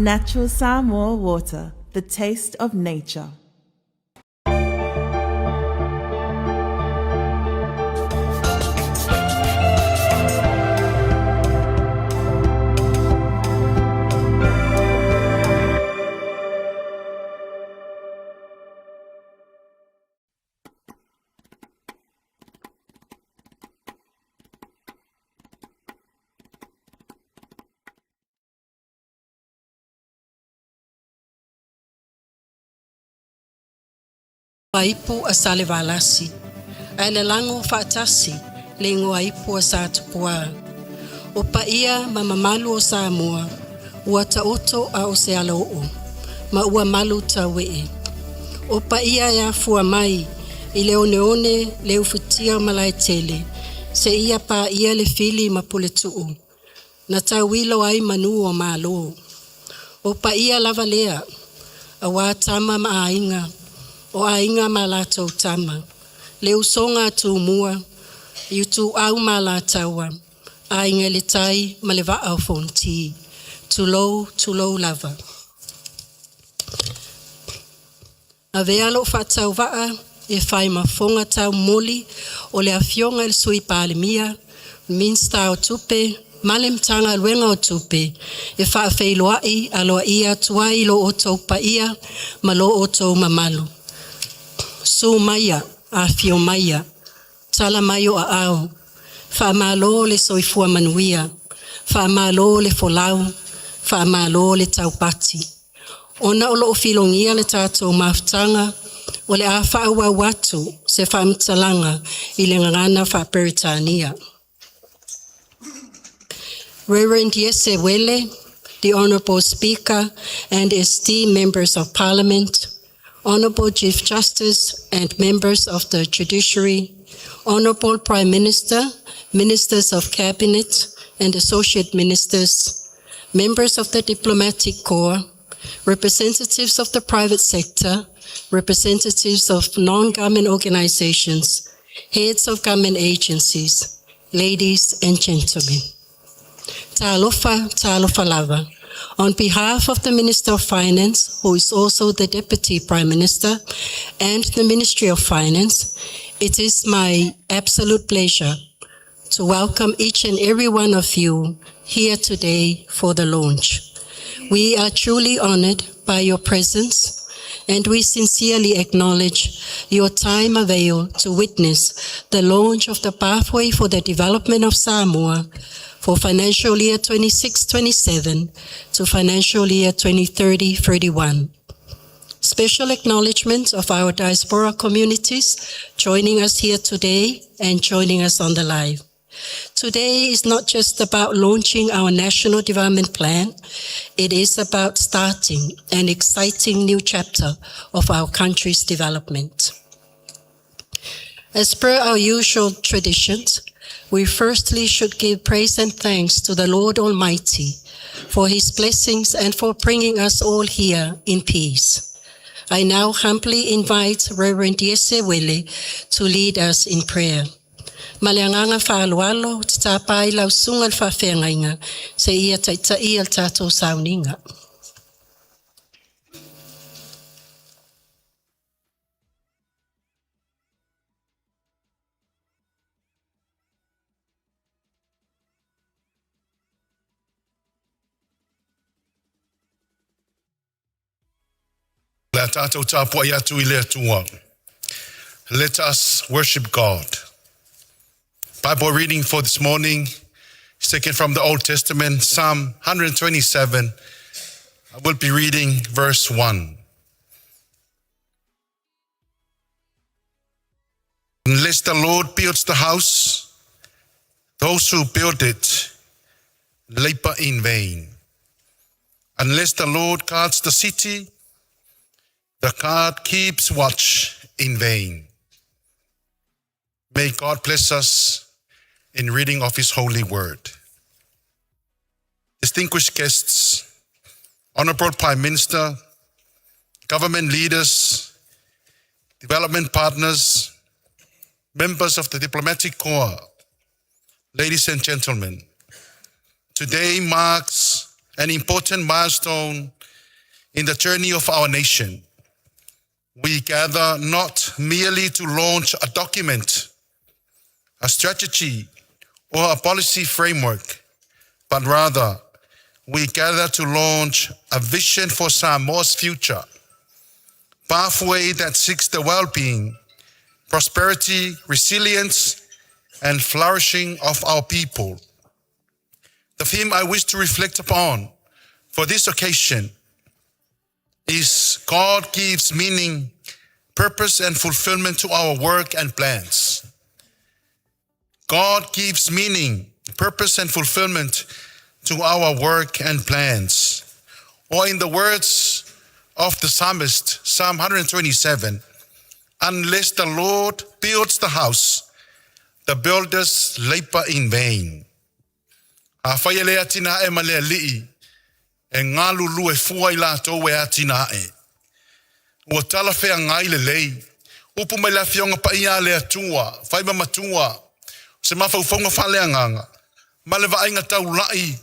Natural Samoa water, the taste of nature. Aipu a sale valasi. Ai le lango whaatasi, le ingo aipu a sa tupua. O pa ia ma mamalu o Samoa, ua ta oto a o se ala o, ma ua malu ta wee. O pa ia ya fua mai, i le one le ufutia malai tele, se ia pa ia le fili ma pule tuu. Na ta wilo ai manu o malo. O pa ia lava lea, a wā tama ma ainga, o ainga ma lātou tama. Le usonga tu mua, i tu au ma lātaua, ainga le tai ma le vaa o fonti. Tu low lava. A vea lo whatau vaa, e whai ma fonga tau moli, o le awhionga le sui pāle mia, minsta o tupe, malem tanga luenga o tupe, e wha whailoai aloa ia tuai lo o tau pa ia, ma lo o tau mamalu. So maia, a fio maia, tala maio a au, wha malo le soifua Manuia, wha malo le folau, wha malo le taupati. Ona o loo filongia le tātou maftanga, o le a wha watu se wha mtalanga i le ngana wha Peritania. Reverend Yese Wele, the Honourable Speaker and esteemed members of Parliament, Honourable Chief Justice and members of the Judiciary, Honourable Prime Minister, Ministers of Cabinet and Associate Ministers, members of the Diplomatic Corps, representatives of the private sector, representatives of non-government organizations, heads of government agencies, ladies and gentlemen. Ta'alofa lava. On behalf of the Minister of Finance, who is also the Deputy Prime Minister, and the Ministry of Finance, it is my absolute pleasure to welcome each and every one of you here today for the launch. We are truly honored by your presence, and we sincerely acknowledge your time availed to witness the launch of the Pathway for the Development of Samoa for financial year 26-27 to financial year 2030-31. Special acknowledgement of our diaspora communities joining us here today and joining us on the live. Today is not just about launching our National Development Plan, it is about starting an exciting new chapter of our country's development. As per our usual traditions, we firstly should give praise and thanks to the Lord Almighty for his blessings and for bringing us all here in peace. I now humbly invite Reverend Yese Wele to lead us in prayer. Maleanganga Faalauiloaina tatapai lausunga le whawhengainga se ia taitai al tātou sauninga. Let us worship God. Bible reading for this morning is taken from the Old Testament, Psalm 127. I will be reading verse 1. Unless the Lord builds the house, those who build it labor in vain. Unless the Lord guards the city, the guard keeps watch in vain. May God bless us in reading of his holy word. Distinguished guests, Honourable Prime Minister, government leaders, development partners, members of the Diplomatic Corps, ladies and gentlemen, today marks an important milestone in the journey of our nation. We gather not merely to launch a document, a strategy, or a policy framework, but rather we gather to launch a vision for Samoa's future, pathway that seeks the well-being, prosperity, resilience, and flourishing of our people. The theme I wish to reflect upon for this occasion is God gives meaning, purpose, and fulfillment to our work and plans. God gives meaning, purpose, and fulfillment to our work and plans. Or in the words of the psalmist, Psalm 127, unless the Lord builds the house, the builders labor in vain. Hawhaia le Atina'e ma le ali'i, e ngā lulu e fua I lātou e Atina'e. Ua tala whea ngai le lei, upu mai la fionga pa ia le atua, whaiba matua, se mawhauwhaunga whaleanganga, ma le vaenga tau lai,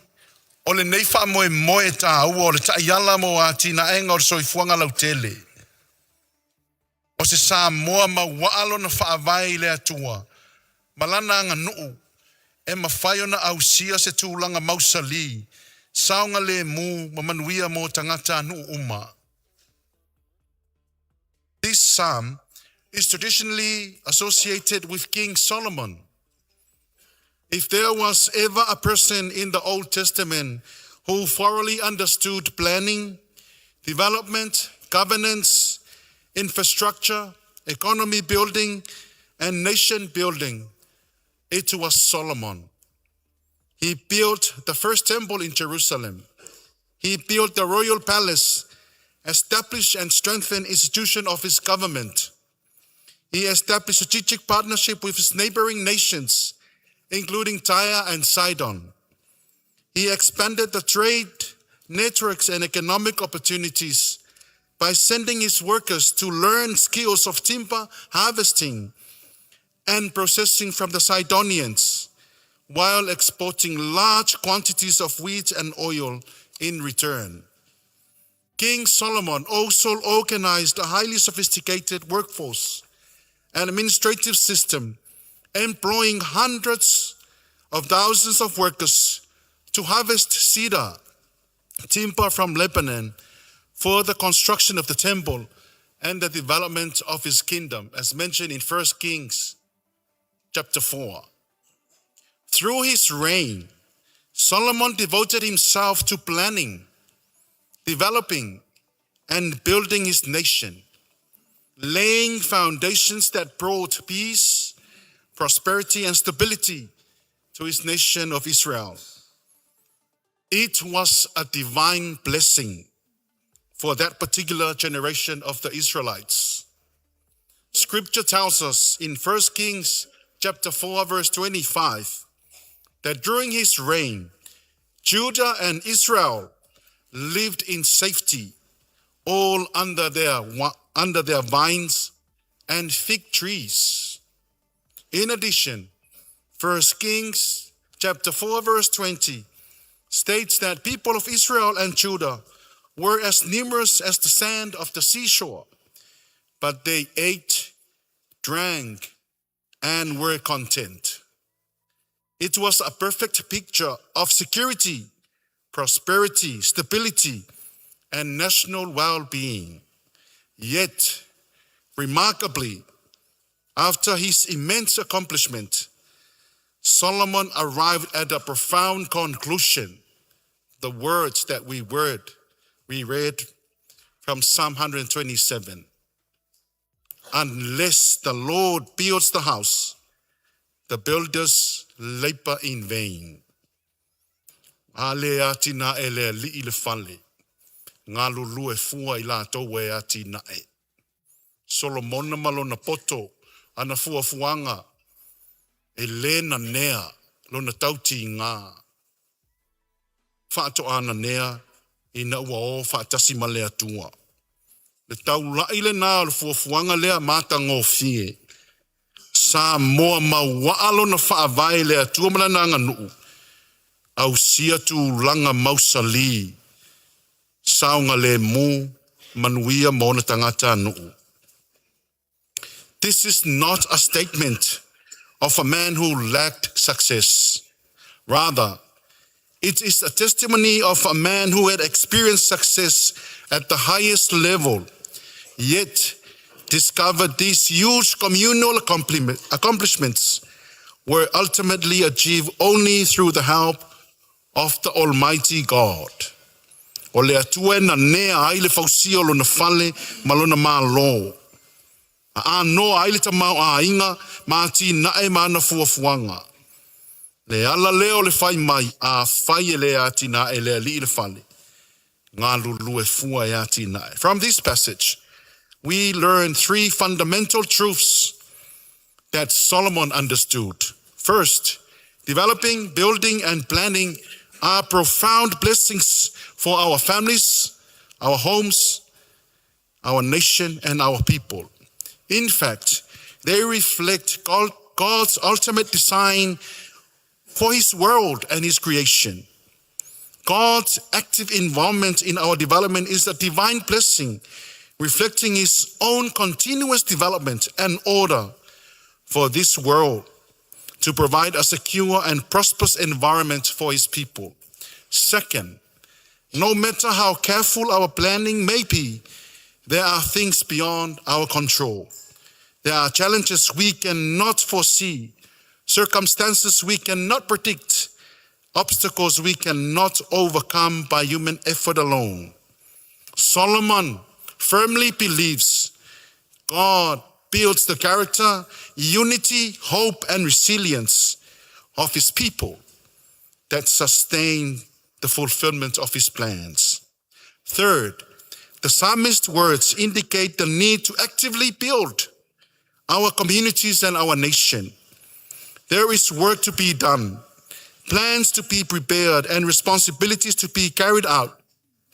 o le nei wha moe moe tā ua o le Taiala mo Atina'e ngā o le soifuanga lautele. O se Samoa ma waalo na whaavai le atua, malana anga nuu, e mawhai ona au sia se tūlanga mausali, saunga le mu ma Manuia mo tangata nuu uma. This psalm is traditionally associated with King Solomon. If there was ever a person in the Old Testament who thoroughly understood planning, development, governance, infrastructure, economy building, and nation building, it was Solomon. He built the first temple in Jerusalem. He built the royal palace, established and strengthened institutions of his government. He established strategic partnership with his neighboring nations, including Tyre and Sidon. He expanded the trade networks and economic opportunities by sending his workers to learn skills of timber harvesting and processing from the Sidonians, while exporting large quantities of wheat and oil in return. King Solomon also organized a highly sophisticated workforce and administrative system, employing hundreds of thousands of workers to harvest cedar, timber from Lebanon, for the construction of the temple and the development of his kingdom, as mentioned in 1 Kings chapter 4. Through his reign, Solomon devoted himself to planning, developing, and building his nation, laying foundations that brought peace, prosperity, and stability to his nation of Israel. It was a divine blessing for that particular generation of the Israelites. Scripture tells us in 1 Kings chapter 4, verse 25, that during his reign, Judah and Israel lived in safety, all under their vines and fig trees. In addition, 1 Kings chapter 4, verse 20 states that people of Israel and Judah were as numerous as the sand of the seashore, but they ate, drank, and were content. It was a perfect picture of security, prosperity, stability, and national well-being. Yet, remarkably, after his immense accomplishment, Solomon arrived at a profound conclusion, the words that we read from Psalm 127. Unless the Lord builds the house, the builders labor in vain. Ale Atina'e le li'i le fale, ngā lulu e fua I lātou e Atina'e. Solomona malona poto, ana fuafuanga, e lena nea, lona tauti ngā. Whaato ana nea, ina ua o whaatasi ma lea tua. Le tau lai le nā le fuafuanga lea mata ngō fie. Samoa ma waalo na whaavai lea tua malana anga nuu. au sia tu langa mausali, saunga le mu, Manuia mona tangata nuu. This is not a statement of a man who lacked success. Rather, it is a testimony of a man who had experienced success at the highest level, yet discovered these huge communal accomplishments were ultimately achieved only through the help of the Almighty God. O le atua na nea ai le fausia lo na fale malona malo. A no ai le tamau a inga ma Atina'e mana fuafuanga. Le ala leo le fai mai a fai le Atina'e le ali le fale. Ngā lulu e fua e Atina'e. From this passage, we learn three fundamental truths that Solomon understood. First, developing, building, and planning are profound blessings for our families, our homes, our nation, and our people. In fact, they reflect God's ultimate design for His world and His creation. God's active involvement in our development is a divine blessing, reflecting His own continuous development and order for this world to provide a secure and prosperous environment for His people. Second, no matter how careful our planning may be, there are things beyond our control. There are challenges we cannot foresee, circumstances we cannot predict, obstacles we cannot overcome by human effort alone. Solomon firmly believes God builds the character, unity, hope, and resilience of His people that sustain the fulfillment of His plans. Third, the psalmist's words indicate the need to actively build our communities and our nation. There is work to be done, plans to be prepared, and responsibilities to be carried out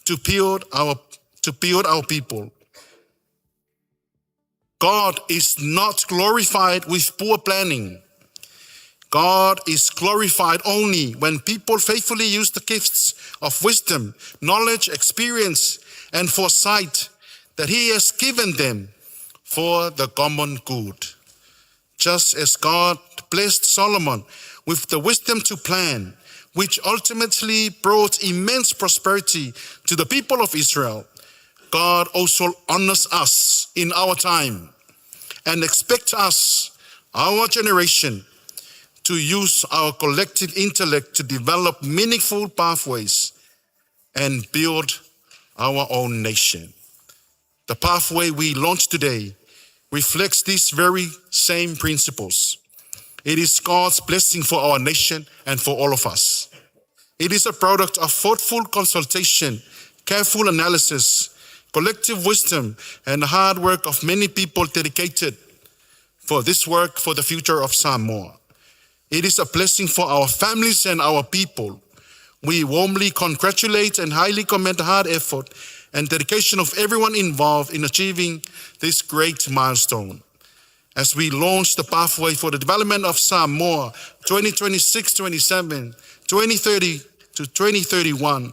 to build our people. God is not glorified with poor planning. God is glorified only when people faithfully use the gifts of wisdom, knowledge, experience, and foresight that He has given them for the common good. Just as God blessed Solomon with the wisdom to plan, which ultimately brought immense prosperity to the people of Israel, God also honors us in our time and expects us, our generation, to use our collective intellect to develop meaningful pathways and build our own nation. The pathway we launch today reflects these very same principles. It is God's blessing for our nation and for all of us. It is a product of thoughtful consultation, careful analysis, collective wisdom, and the hard work of many people dedicated for this work for the future of Samoa. It is a blessing for our families and our people. We warmly congratulate and highly commend the hard effort and dedication of everyone involved in achieving this great milestone. As we launch the pathway for the development of Samoa 2026-27, 2030 to 2031,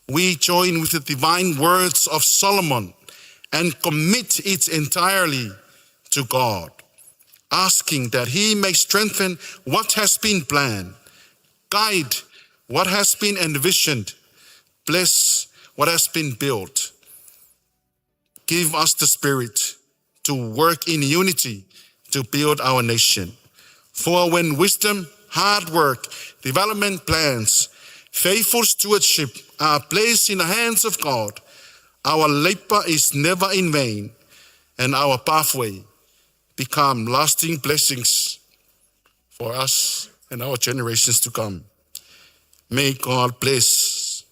we join with the divine words of Solomon and commit it entirely to God, asking that He may strengthen what has been planned, guide what has been envisioned, bless what has been built. Give us the spirit to work in unity to build our nation. For when wisdom, hard work, development plans, faithful stewardship are placed in the hands of God, our labor is never in vain, and our pathway become lasting blessings for us and our generations to come. May God bless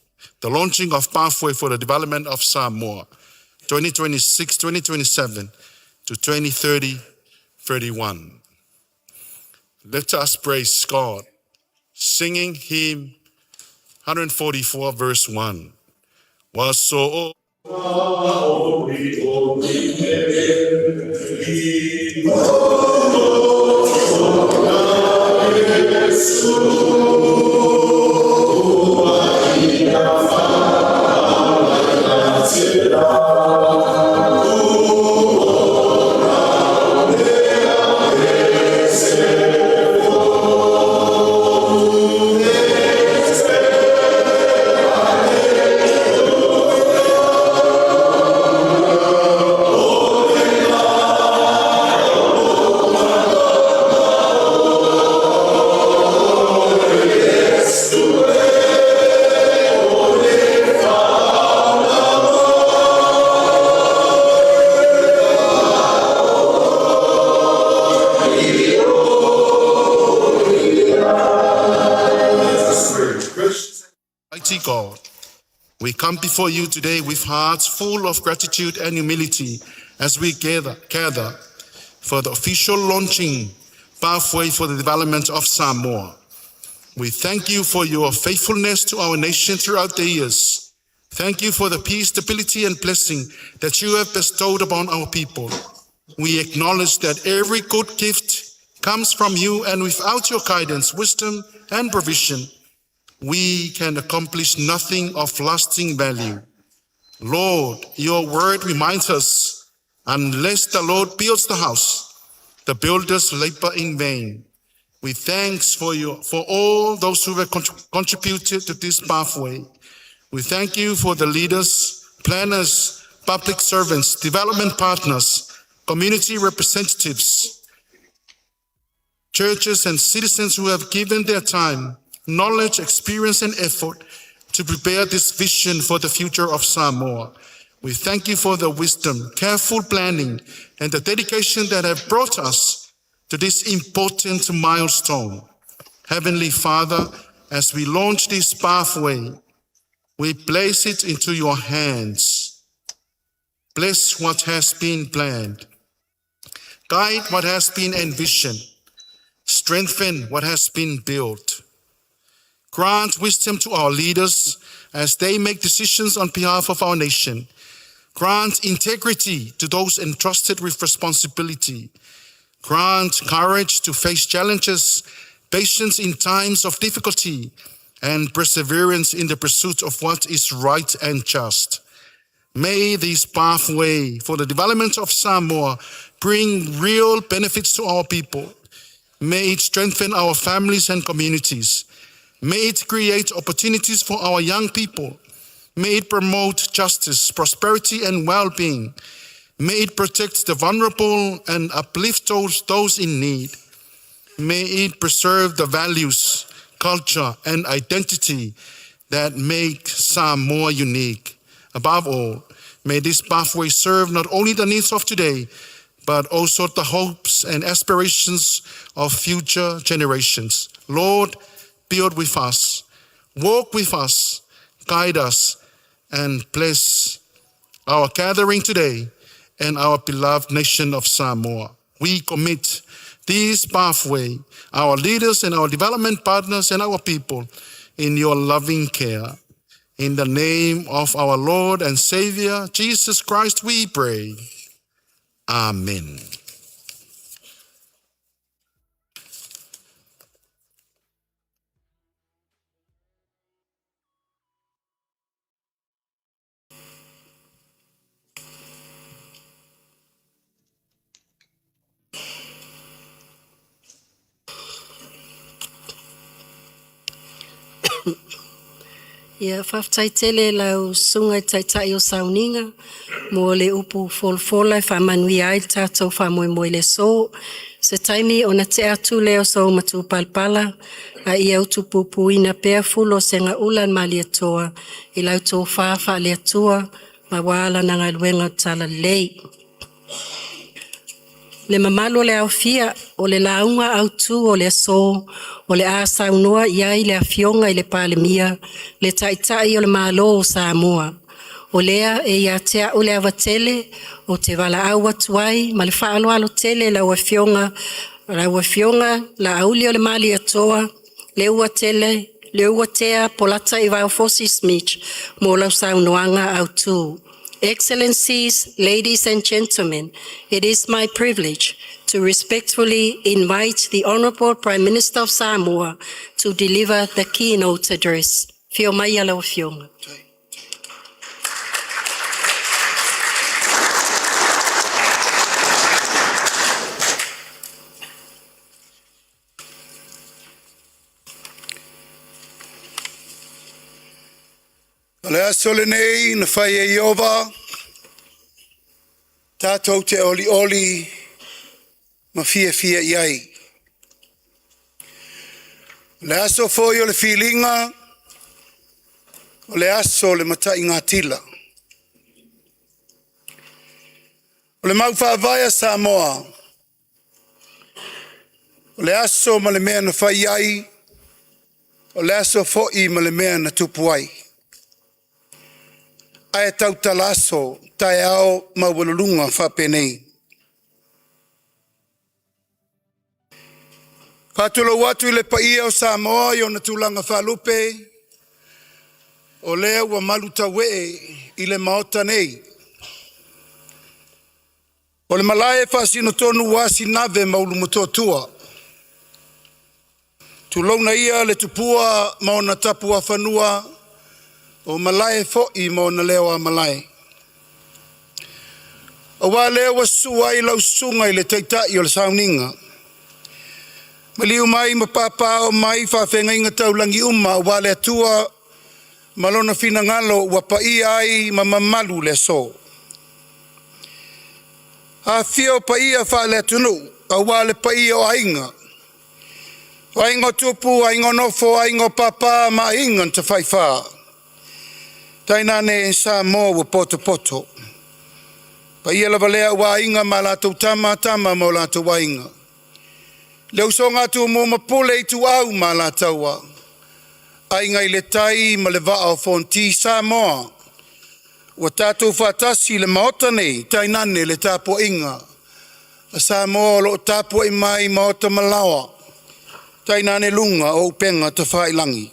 the launching of Pathway for the Development of Samoa 2026-2027 to 2030-31. Let us praise God, singing hymn 144 verse 1. Waso Mighty God, we come before you today with hearts full of gratitude and humility as we gather for the official launching pathway for the development of Samoa. We thank you for your faithfulness to our nation throughout the years. Thank you for the peace, stability, and blessing that you have bestowed upon our people. We acknowledge that every good gift comes from you, and without your guidance, wisdom, and provision, we can accomplish nothing of lasting value. Lord, your word reminds us, unless the Lord builds the house, the builders labor in vain. We thanks for all those who have contributed to this pathway. We thank you for the leaders, planners, public servants, development partners, community representatives, churches and citizens who have given their time, knowledge, experience, and effort to prepare this vision for the future of Samoa. We thank you for the wisdom, careful planning, and the dedication that have brought us to this important milestone. Heavenly Father, as we launch this pathway, we place it into your hands. Bless what has been planned. Guide what has been envisioned. Strengthen what has been built. Grant wisdom to our leaders as they make decisions on behalf of our nation. Grant integrity to those entrusted with responsibility. Grant courage to face challenges, patience in times of difficulty, and perseverance in the pursuit of what is right and just. May this pathway for the development of Samoa bring real benefits to our people. May it strengthen our families and communities. May it create opportunities for our young people. May it promote justice, prosperity, and well-being. May it protect the vulnerable and uplift those in need. May it preserve the values, culture, and identity that make Samoa unique. Above all, may this pathway serve not only the needs of today, but also the hopes and aspirations of future generations. Lord, build with us, walk with us, guide us, and bless our gathering today and our beloved nation of Samoa. We commit this pathway, our leaders and our development partners and our people in your loving care. In the name of our Lord and Savior, Jesus Christ, we pray. Amen. Ia whaftaitele lau sunga taitai o sauninga, mo le upu folfola wha Manuia ai tātou wha moe le so, se taimi o na te atu leo so matu palpala, a ia utu pupuina pea fulo senga ulan mali atoa, I lau tō whawha le atua, ma wala nanga luenga tala lei. Le mamalo le au fia, o le launga au tu o le so, o le asa unua iai le afionga I le palemia, le taitai o le malo o Samoa. O lea e ia tea o le avatele, o te wala au atuai, ma le whaaloalo tele la afionga, la auli o le mali atoa, le ua tele, le ua tea polata I vau fosi smich, mo lau saunoanga au tu. Excellencies, ladies and gentlemen, it is my privilege to respectfully invite the Honorable Prime Minister of Samoa to deliver the keynote address. Fio mai ala o fionga. Le asole nei na whai e Iova, tātou te oli ma fia iai. Le aso foi o le whilinga, o le aso le matai ngā tila. O le mau whaavaya Samoa, o le aso ma le mea na whai iai, O le aso fo'i ma le mea na tupu ai. Ae tau talaso tae ao mawalulunga whapenei. Whatulo watu I le paia o Samoa I o na tulanga whalupe. O lea ua maluta wee I le maota nei. O le malae whasino tonu wasi nave maulu mototua. Tulona ia le tupua maona tapua whanua o malae fo'i maona lewa malae. O wa lewa sua I lau sunga I le taitai o le sauninga. Maliu mai mapapa o mai whawhenga inga taulangi uma o wa le atua malona fina ngalo wa pai ai mamamalu le so. A fio pai a wha le tunu a wa le pai o ainga. Aingo tupu, aingo nofo, aingo papa, ma ingan te whaiwha. Taina ne Samoa wa poto poto. Pa ia lava lea wa inga ma lato tama mo lato wa inga. Leo so ngatu mo mapule I tu au ma lato wa. Ainga I le tai ma le vaa o fonti Samoa. Wa tato fatasi le maota nei, taina ne le tapo inga. Samoa lo tapo I mai maota malawa. Taina ne lunga o penga te whailangi.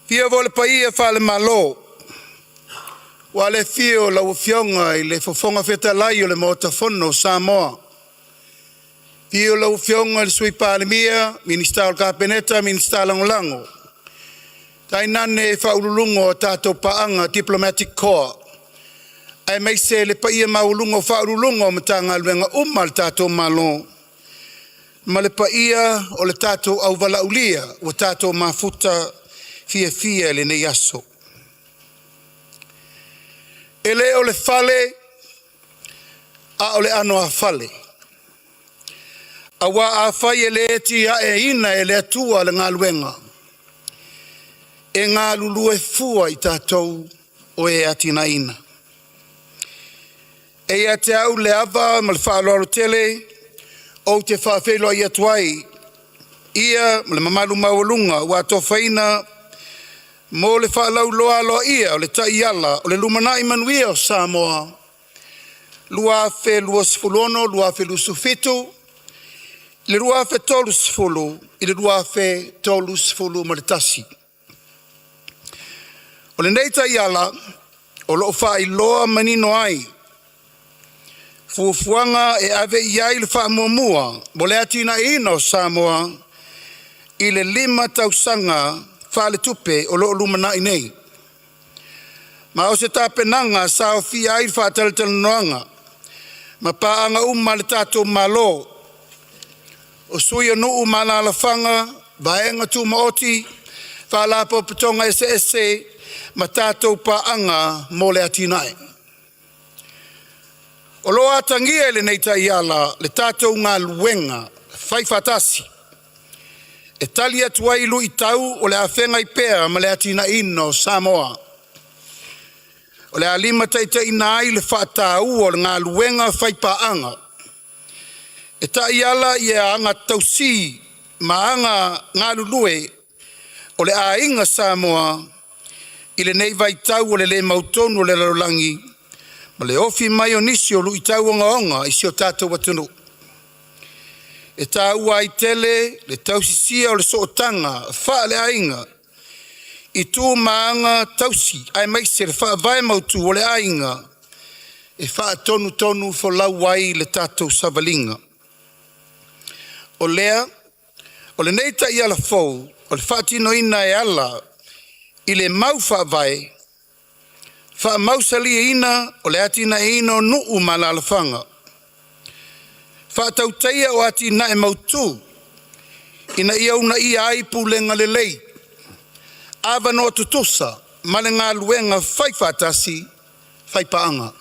Fia vole paia whale malo. Wa le fio lau fionga I le fofonga feta lai o le mota fono Samoa. Fio lau fionga le sui palemia, minister o kapeneta, minister langolango. Taina ne whaululungo o tato paanga diplomatic corps. Ai mai se le paia maulungo whaululungo matanga luenga umal tato malo. Ma le paia o le tato au valaulia o tato mafuta fia le nei aso. Ele o le fale a o le ano a fale. A wa a fai ele eti a e ina ele atua le ngā luenga. E ngā lulu e fua I tatou o e Atina'e. E a te au le ava ma le Faalauiloaina tele o te whawhelo I atuai, ia le mamalu mawalunga wa tofeina mo le Faalauiloaina ia o le Taiala o le Lumanai Manuia o Samoa. Lua fe lua sfuluono, lua fe lusufitu, le lua fe tolu sfulu, I le lua fe tolu sfulu ma le tasi. O le nei Taiala o lo whailoa manino ai, fufuanga e ave iai le whaamomua mo le Atina'e o Samoa I le 5 tausanga whale tupe o lo Lumanai nei. Ma o se tapenanga sa o fi ai whaatalatal noanga ma paanga uma le tato malo o sui o nuu mana la whanga vaenga tu maoti whalapo patonga ese ma tato paanga mo le Atina'e. O loa tangia le nei Taiala, le tātou ngā luenga, whaifatasi. E tali atu ai lu I tau o le awhenga I pēra ma le Atina'e o Samoa. O le alima taitai nā ai le whaatau o le ngā luenga whaipaanga. E Taiala I anga tausi ma anga ngā lulue o le ainga Samoa I le nei vai tau o le mautonu o le larolangi. Ma le ofi mai o nisi o lui tau onga I si o tātou watunu. E tau ai tele, le tau sisia o le sootanga, wha le ainga. I tū maanga tausi, ai mai se le wha vai mautu o le ainga. E wha tonu fo lau ai le tātou savalinga. O lea, o le neita I ala fau, o le wha tino ina e ala, I le mau wha vai, Wha mausali ina o le Atina'e o nuu malalawhanga. Wha tautaia o Atina'e mautu. Ina ia una ia aipu le ngalelei. Awa no tutusa ma le ngā luenga whaifatasi whaipaanga.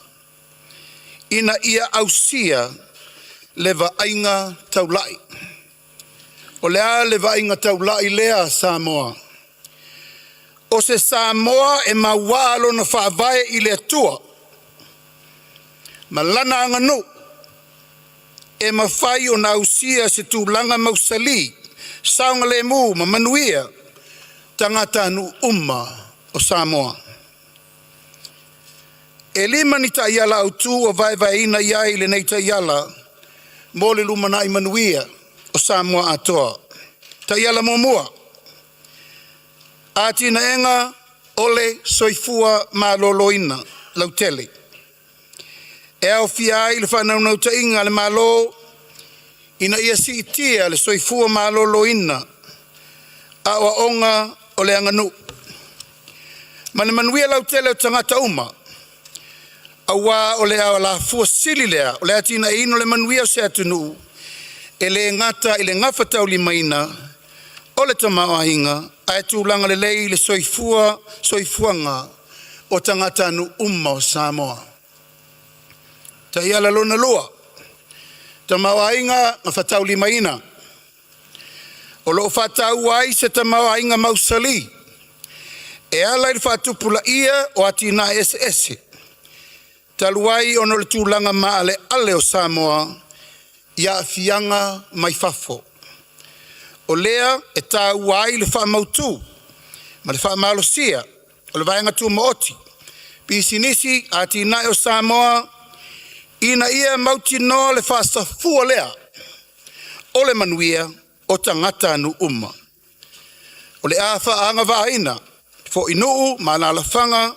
Ina ia ausia le vainga taulai. O lea le vainga taulai lea Samoa. O se Samoa e mawalo na whaavae I le atua. Ma lana anganu e mawhai o na usia se tūlanga mausali saunga lemu ma Manuia, tangata anu o Samoa. E lima ni Taiala autu o vai iai le nei Taiala, mo le Lumanai Manuia o Samoa atoa. Taiala momua. Atina'e ole soifua maloloina lautele. E au fia ai le whanau tainga le malo ina ia si itia le soifua maloloina a wa onga o le anganu. Ma le Manuia lautele o tangata uma. Awa o le au la fua sili lea o le Atina'e no le Manuia o se atunu e le ngata i le ngawhatau limaina o le tamauahinga a e tūlanga le lei le soifuanga o tangata anu o Samoa. Taiala lona lua, tamauahinga ngawhatau limaina. O lo whatau ai se tamauahinga mausali e ala i whatupula ia o Atina'e ese. Taluai ono le tūlanga maale ale o Samoa ia fianga mai fafo. O lea e tau ai le whamautu, ma le whamalosia, o le vaenga tu mooti. Pisinisi Atina'e o Samoa, ina ia mauti no le whasafua lea, o le Manuia o tangata anu O le awha anga vaina, fo inuu ma na lafanga,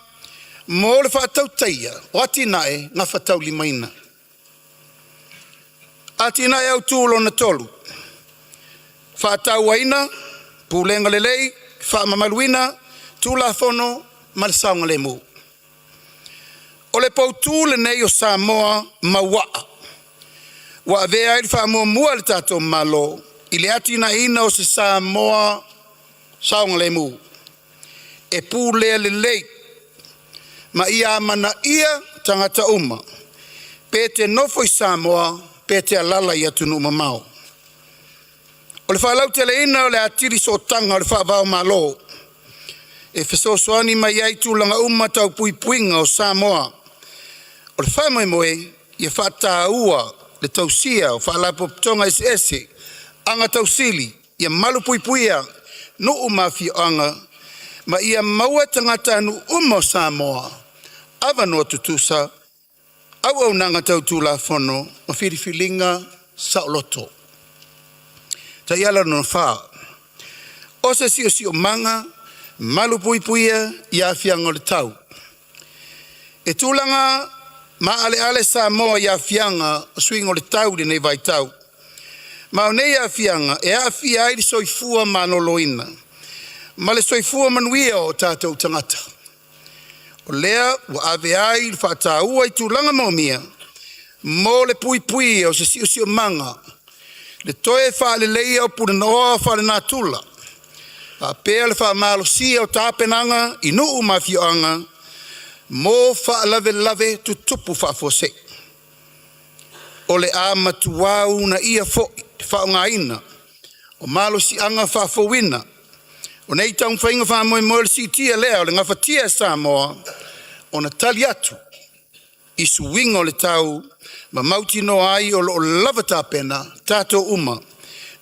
mo le whatau taia, o Atina'e na whatau limaina. Atina'e au tūlo na tolu. Whatau waina, pūlenga lelei, whamamaluina, tūla whono, marasaunga le mu. O le pautu le nei o Samoa mawaa. Wa vea ili whamua mua le tato malo, ili Atina'e o se Samoa saunga le mu. E pūlea lelei, ma ia mana ia tangata uma. Pete nofo i Samoa, pete alala i atunu mamau. O le whalau tele ina o le atiri so tanga o le whaavao malo. E whesosoani mai ai tūlanga tau puipuinga o Samoa. O le whamoe moe, ia whata ua le tausia o whaalapo tonga ese. Anga tausili, ia malu puipuia, no mafia anga, ma ia maua tangata anu o Samoa. Awa noa tutusa, au nanga tau tūla whono, ma whiriwhilinga sa loto. Taiala no wha. O se sio manga, malu puipuia, ia fianga o le tau. E tūlanga, ma ale Samoa ia fianga, swing o le tau le nei vai tau. Ma o nei ia fianga, e a fia ai soifua manoloina. Ma le soifua Manuia o tātou tangata. O lea, wa ave ai, le whataua i tūlanga maumia, mo le puipui o se sio manga, le toe whaale leia o puna noa whaale nā tula. A pēr le whaamalosia o tāpenanga, i nuu mawhioanga, mo whaalave tutupu whaafose. O le a matuau na ia whaongaina, o malosi anga whaafowina, o nei taung whainga whaamoe mo le sitia lea o le ngawhatia Samoa, o na tali atu, i suwinga o le tau, ma mauti no ai o lava tāpena, tātou uma,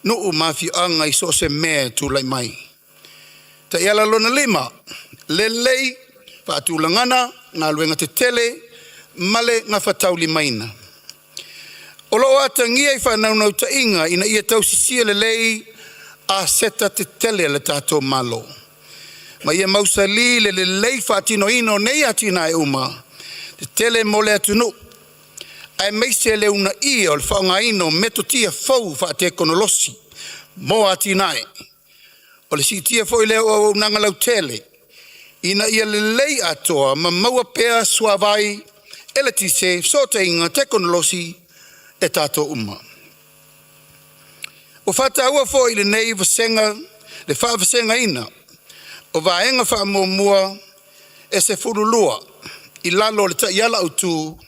no mawhi anga i so se mea tūlai mai. Taiala lona lima, lelei, whaatūlangana, ngā luenga te tele, male ngā whatau limaina. O lo ata ngia i whanaunau tainga, ina ia tau sisia lelei, a seta te tele le tātou malo. Ma ia mausali le lei whaatino ino nei Atina'e uma, te tele mo le atunu. Ai meise le una ia o le whaonga ino metotia fau whaate konolosi, mo Atina'e. O le sitia fau i leo o nanga lau tele, ina ia le lei atoa ma maua pea suavai, ele tise, sote inga te konolosi e tātou uma. O whata ua fo i le nei vasenga, le wha vasenga ina, o vaenga wha mua e se furulua, i lalo le Taiala autu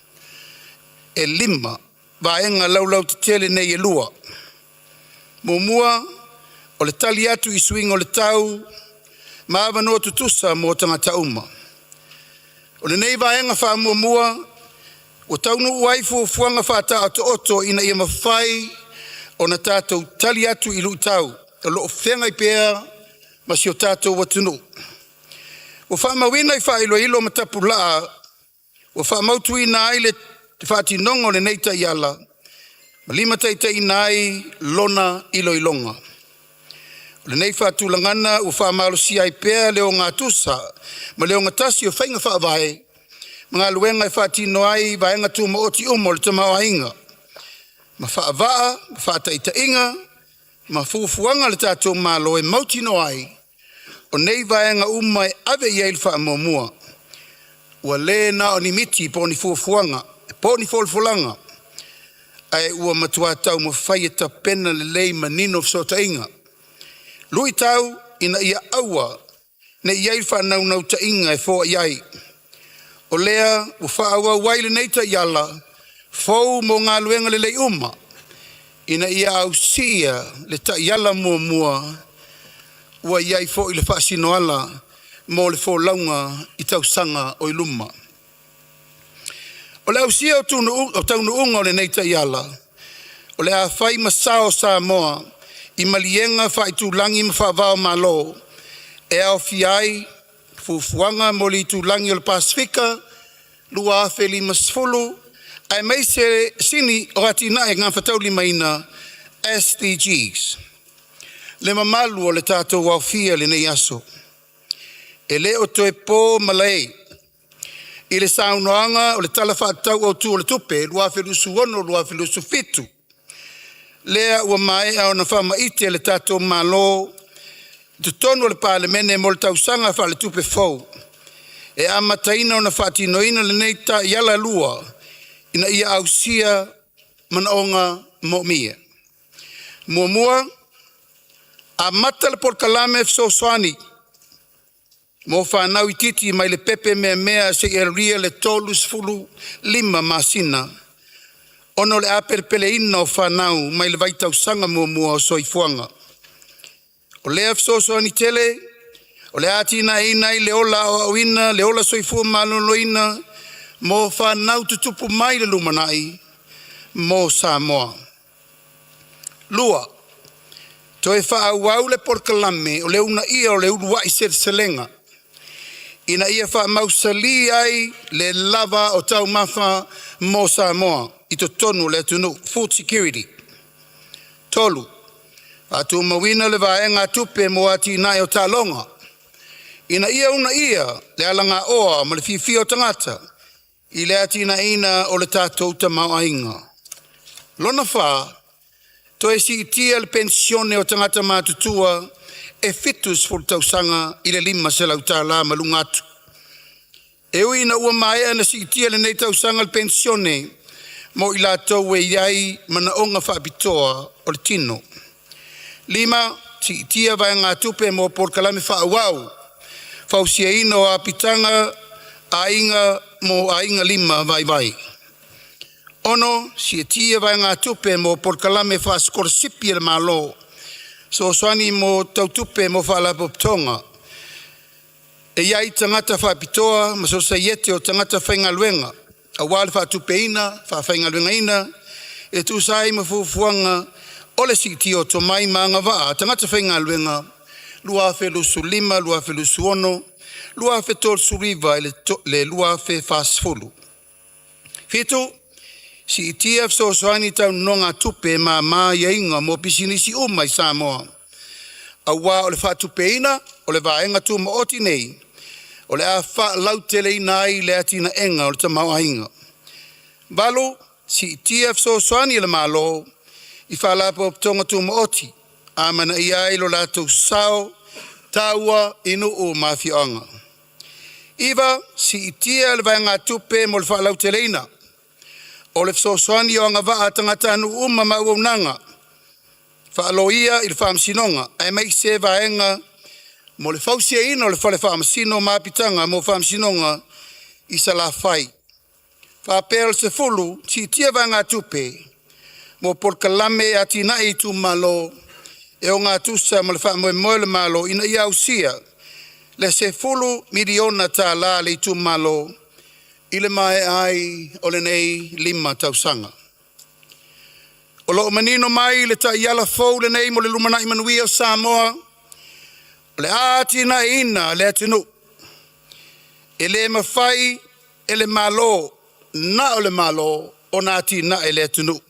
e lima, vaenga laulau te tele nei e lua. Mua, o le tali atu i swing o le tau, maawa noa tutusa mo tangata uma. O le nei vaenga wha mua, o taunu uaifu fuanga wha ta ato oto ina ia mawhai, o na tātou tali atu i lu tau, o loo whenga I pēr ma si o tātou watunu. O whamawina I whaailoailo ma tapu laa, o whaamautuina ai le te whaatinongo le nei Taiala, ma lima taitai nai lona iloilonga. O le nei whaatulangana o whaamalosia I pēr leo ngā tusa, ma leo ngā tasi o whainga whaavae, mga luenga I whaatino ai vaenga tu ma oti umo le tamau ainga. Ma whaavaa, ma whaataitainga, ma fufuanga le tātou malo e mautino ai, o nei vaenga umai ave iei le whaamomua. Ua le na o ni miti po ni fufuanga, po ni folfolanga, ai ua matua tau ma whai e tapena le lei manino fsota inga. Lui tau ina ia aua, ne iei whanau nau ta inga e fōa iai. O lea, u whaaua waile nei Taiala, fau mo ngā luenga le lei uma, ina ia au sia le Taiala mua, ua iai fo I le whaasinoala, mo le fō launga I tau sanga o I luma. O le au sia o taunu unga o le nei Taiala, o le a whai masao Samoa, I malienga whaitu langi ma whaavao malo, e au fiai, fufuanga mo li tu langi o le Pasifika, lua afe lima sfulu, ai mai se sini o Atina'e ngā whatau limaina SDGs. Le mamalu o le tātou wawhia le nei aso. E le o toe pō malai. I le saunoanga o le tala whaatau o tu o le tupe, lua afe lusu ono, lua afe lusu fitu. Lea ua mai au na whamaite le tātou malo, te tonu le parlemene mo le tausanga wha le tupe fau. E amataina o na whaatinoina le nei Taiala lua, ina ia au sia manaonga mo mia. Mua, a mata le porkalame fsoswani, mo whanau I titi mai le pepe mea se e ria le tolus fulu lima masina. Ono le aperpele ina o whanau mai le vaitau sanga mua o soifuanga. O lea fsoswani tele, o le Atina'e nai le ola o awina, le ola soifua maloloina, mo whanau tutupu mai le Lumanai, mo Samoa. Lua, toe whaauau le porkalame o le una ia o le urua I selenga. Ina ia whaamausali ai le lava o tau mawha mo Samoa, I to tonu le tunu, food security. Tolu, atu mawina le vaenga tupe mo Atina'e o talonga. Ina ia una ia le alanga oa ma le fifia o tangata I le Atina'ina o le tātou tamau ainga. Lona wha, toe si itia le pensione o tangata mātutua e fitus ful tausanga I le lima se lau tāla malungatu. E ui na ua maea na si itia le nei tausanga le pensione mo I lātou e iai mana onga whaapitoa o le tino. Lima, si itia vai ngā tupe mo porkalame whaawau, fausia ino a pitanga a inga mo a inga lima vai. Ono, si etia vai ngā tupe mo porkalame whaaskorsipia le malo, so swani mo tautupe mo whaalapoptonga. E iai tangata whaapitoa, ma so saiete o tangata whaingaluenga, a wale whaatupeina, whaingaluengaina, e tu sai ma fufuanga, ole si tio to mai manga waa, tangata whaingaluenga, lua fe lusu lima, lua fe lusu ono, lua fe tol suriva, le lua fe fasfulu. Fitu, si itia so soani tau nonga tupe ma ia inga mo pisinisi umai Samoa. A wā o le whaatupeina, o le vaenga tu ma oti nei, o le a whaalautele inai le Atina'e o le tamau ainga. Valo, si itia so soani le malo, I whaalapo tonga tu ma oti, a mana iai lo lato sao, taua inu o mawhianga. Iwa, si itia le vaenga tupe mo le whaalautele ina, o le fsoswani o anga waa tangata anu uma mauaunanga, Faalauiloaina I le whaamsinonga, ai mai se vaenga mo le fausia ina o le whale whaamsino mapitanga mo whaamsinonga I sa la whai. Whaapea se fulu, si tia vaenga tupe, mo porkalame Atina'e I tu malo, e o ngā tusa mo le whaamoe le malo ina I ausia, le se fulu miliona tā la le I tu malo, I le mai ai o le nei lima tausanga. O loo manino mai le Taiala fou le nei mo le Lumanai Manuia o Samoa. O le Atina'e le atinu. E le mawhai e le malo, na o le malo o na Atina'e le atinu.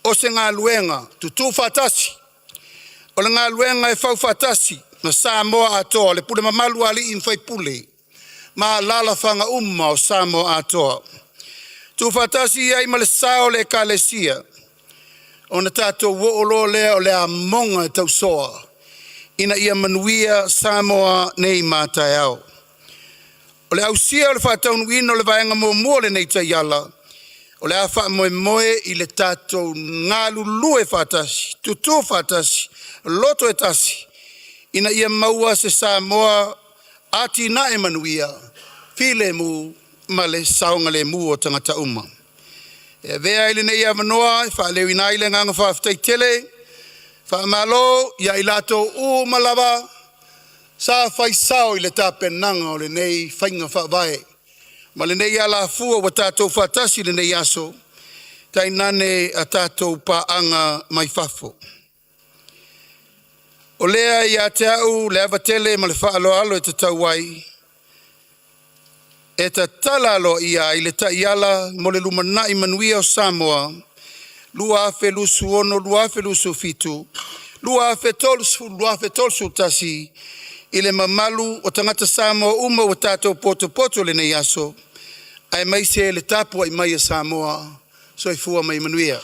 O se ngā luenga tutu fatasi. O le ngā luenga e fau fatasi na Samoa atoa le pule mamalu ali in fai pule. Ma lala fanga o Samoa atoa. Tu fatasi ai ma le sao le kalesia. O na tato woolo lea o le a monga e tau soa. Ina ia Manuia Samoa nei mātai au. O le ausia o le whātaunuina o le vaenga mua le nei Taiala. O le a wha moe i le tato ngā lulu e whātasi, tutu whātasi, loto e tasi. Ina ia maua se Samoa Atina'e Manuia, file mu ma le saunga le mu o tangata uma. E vea ili nei avanoa, Faalauiloaina ole nganga whaftaitele, whamalo, ia ilato malava, sa whaisao i le tāpenanga o le nei whainga whavae. Ma le nei ala fua wa tātou whatasi le nei aso, tai nane a tātou paanga mai whafo. O lea ia te au le avatele ma le whaaloalo e te tauai, e ta talalo ia i le Taiala mo le Lumanai Manuia o Samoa, lua afe lusu ono, lua afe lusu fitu, lua afe tolsu tasi, i le mamalu o tangata Samoa uma o tātou poto le nei aso, ai mai se le tapua i mai a Samoa, so i fua mai Manuia.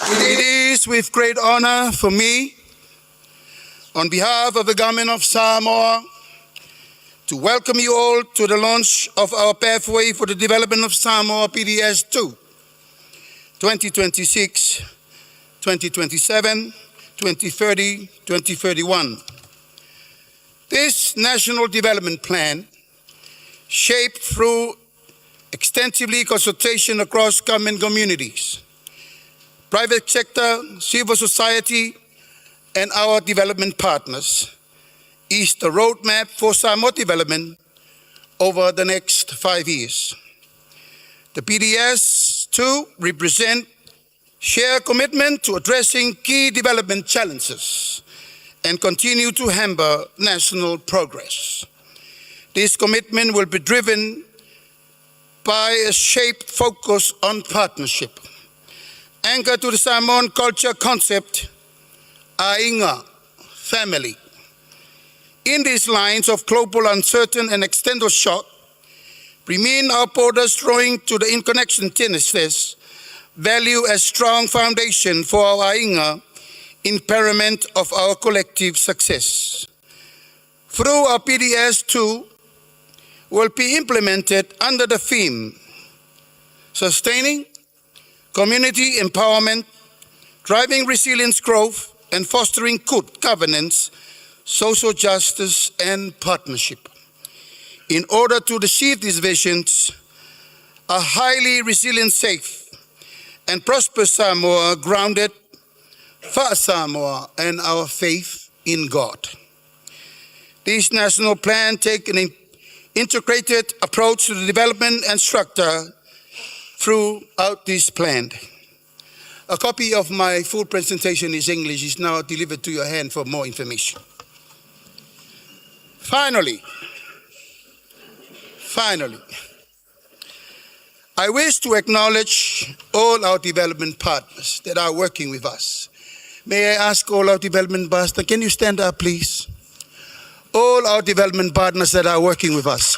It is with great honor for me, on behalf of the government of Samoa, to welcome you all to the launch of our pathway for the development of Samoa PDS 2, 2026, 2027, 2030, 2031. This national development plan, shaped through extensively consultation across government communities, private sector, civil society, and our development partners, is the roadmap for Samoa development over the next 5 years. The PDS, too, represent shared commitment to addressing key development challenges and continue to hamper national progress. This commitment will be driven by a shaped focus on partnership, anchored to the Samoan culture concept, Ainga, family. In these lines of global uncertain and extended shock, remain our borders drawing to the interconnection tendencies, value as strong foundation for our Ainga in paramount of our collective success. Through our PDS 2 will be implemented under the theme, sustaining community empowerment, driving resilience growth, and fostering good governance, social justice, and partnership. In order to achieve these visions, a highly resilient, safe, and prosperous Samoa grounded for Samoa and our faith in God. This national plan takes an integrated approach to the development and structure throughout this plan. A copy of my full presentation in English is now delivered to your hand for more information. Finally, I wish to acknowledge all our development partners that are working with us. May I ask all our development partners, can you stand up, please? All our development partners that are working with us.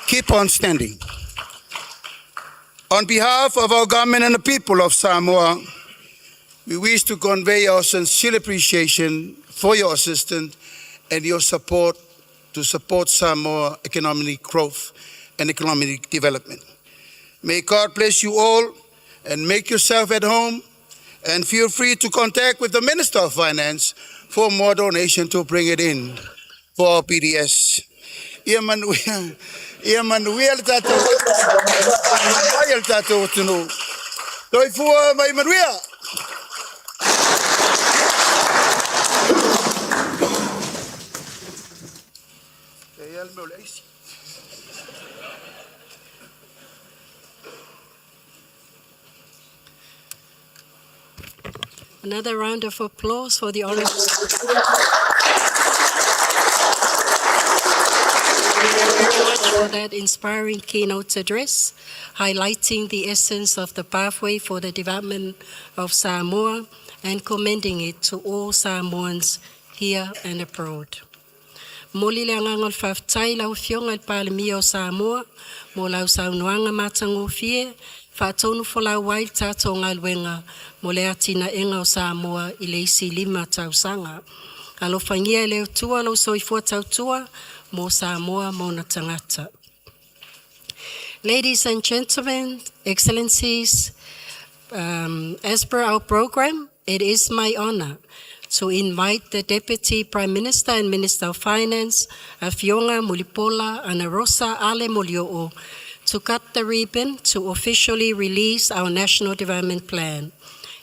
Keep on standing. On behalf of our government and the people of Samoa, we wish to convey our sincere appreciation for your assistance and your support to support Samoa economic growth and economic development. May God bless you all and make yourself at home, and feel free to contact with the Minister of Finance for more donation to bring it in for our PDS. Ia Manuia le tātou. Ai le tātou tunu. Toi fua mai Manuia. Another round of applause for the Honourable for that inspiring keynote address, highlighting the essence of the pathway for the development of Samoa and commending it to all Samoans here and abroad. Moli le angangol whaftai lau fionga il palemia o Samoa, mo lau saunuanga matango fie, whaatonu whalau wai tātou ngalwenga, mo le Atina'e o Samoa i le isi 5 tausanga. Alofangia leo tua lau soifua tautua, mo Samoa mo na tangata. Ladies and gentlemen, excellencies, as per our program, it is my honor to invite the Deputy Prime Minister and Minister of Finance, Afionga Mulipola Anarosa Ale Molio'o, to cut the ribbon to officially release our National Development Plan.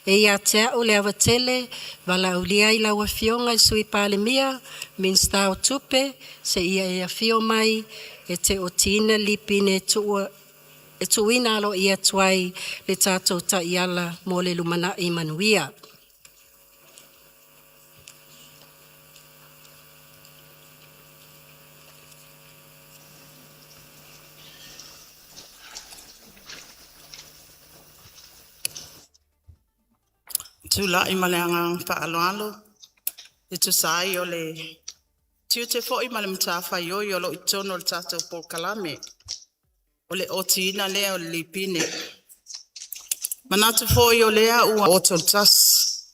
E ia te au le awatele, wala ulia I lawa fionga I sui palemia, min stau tupe, se ia e afio mai, e te o tina lipine e tuina alo ia tuai le tātou Taiala mo le Lumanai Manuia. Tula I maleanga Faalauiloaina I tu sai o le tiu te fo I male mtafa yo lo itono le tatou po kalame o le otina lea o le lipine manatu fo yo lea ua ototas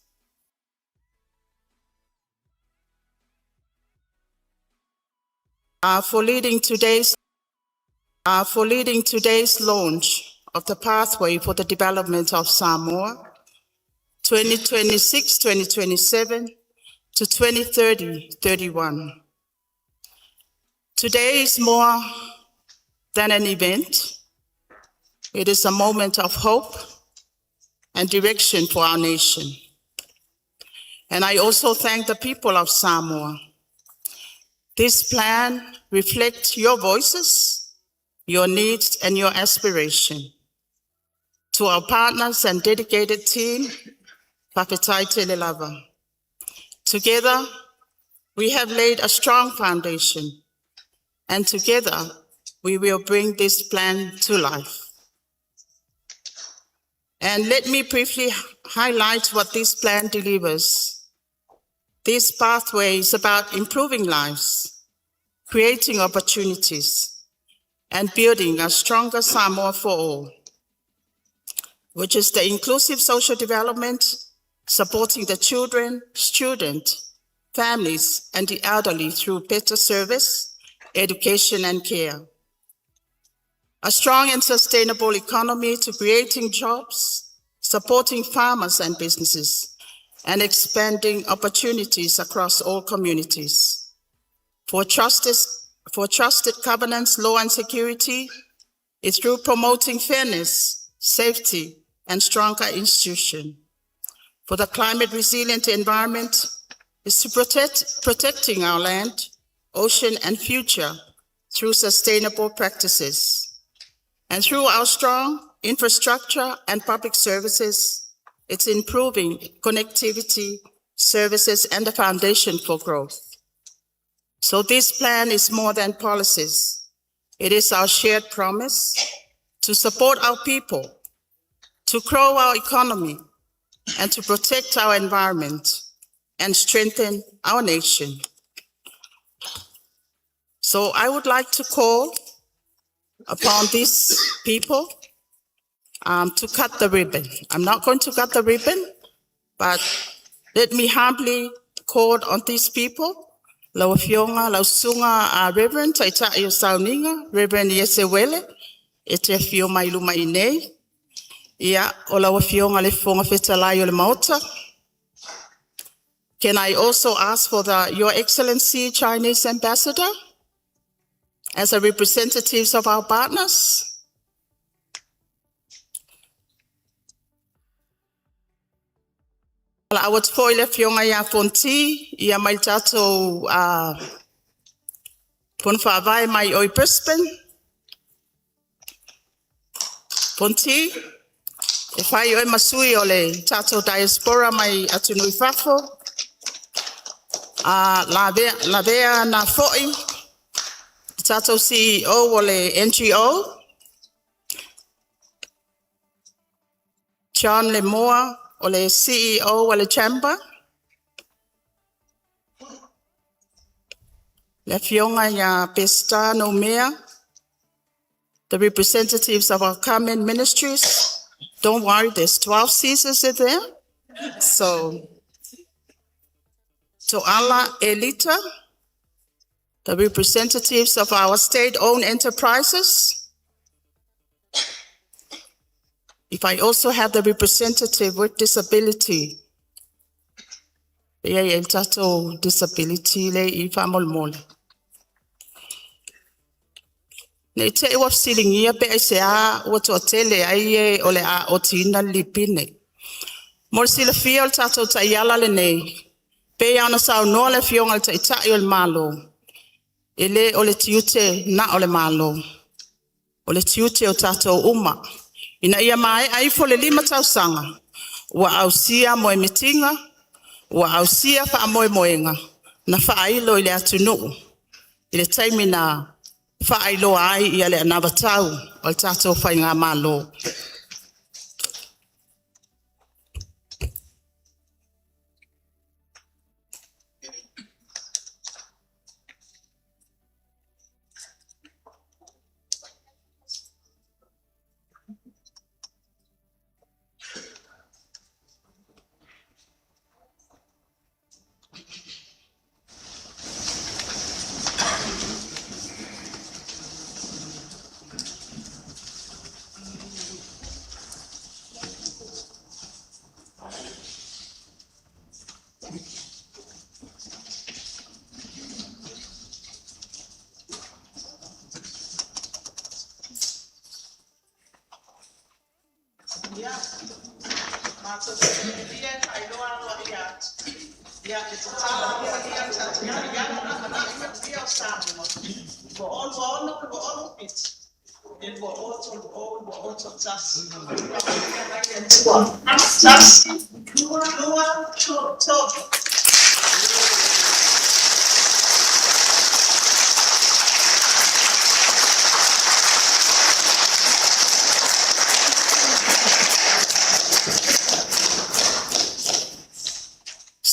for leading today's launch of the pathway for the development of Samoa 2026-2027 to 2030-31. Today is more than an event. It is a moment of hope and direction for our nation. And I also thank the people of Samoa. This plan reflects your voices, your needs, and your aspiration. To our partners and dedicated team, Papetai Telelava. Together, we have laid a strong foundation, and together, we will bring this plan to life. And let me briefly highlight what this plan delivers. This pathway is about improving lives, creating opportunities, and building a stronger Samoa for all, which is the inclusive social development, supporting the children, students, families, and the elderly through better service, education, and care. A strong and sustainable economy to creating jobs, supporting farmers and businesses, and expanding opportunities across all communities. For trusted governance, law, and security, is through promoting fairness, safety, and stronger institutions. For the climate resilient environment, is to protecting our land, ocean, and future through sustainable practices. And through our strong infrastructure and public services, it's improving connectivity, services, and the foundation for growth. So this plan is more than policies. It is our shared promise to support our people, to grow our economy, and to protect our environment and strengthen our nation. So I would like to call upon these people to cut the ribbon. I'm not going to cut the ribbon, but let me humbly call on these people. Lau fionga, lau sunga Reverend Taita Io Sauninga, Reverend Yesewele, e te fio mai Lumanai. Ia, o lau fionga le fonga fetalai o le maota. Can I also ask for Your Excellency Chinese Ambassador as a representatives of our partners? I would foil if Yonga ya fonti, ya mai tato Pon whaavai mai oi Brisbane. Ponti, e whai oi masui o le tātou diaspora mai atunui whafo. La vea na fo'i, tātou CEO o le NGO. John Lemoa o le CEO o le Chamber. Le fionga ya Pestano Mea. The representatives of our Carmen ministries. Don't worry, there's 12 Caesars in there. So, To'ala Elita, the representatives of our state-owned enterprises. If I also have the representative with disability, yeah, tato disability le ifa molmol. Ne te wa silingia pe se a o to tele ai o le a o tina lipine. Mor sila fiol tato Taiala le nei. Pe ana sa no le fionga te tai o le malo. Ele o le tiute na o le malo. O le tiute o tato uma. Ina ia mai ai fo le 5 tausanga. Wa ausia mo mitinga, wa ausia fa mo moenga. Na fa ailo ile atunu. Ile taimi na whaelo ai i ale anavatau o le tātou whainga malo.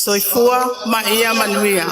Soifua Maia Manuia.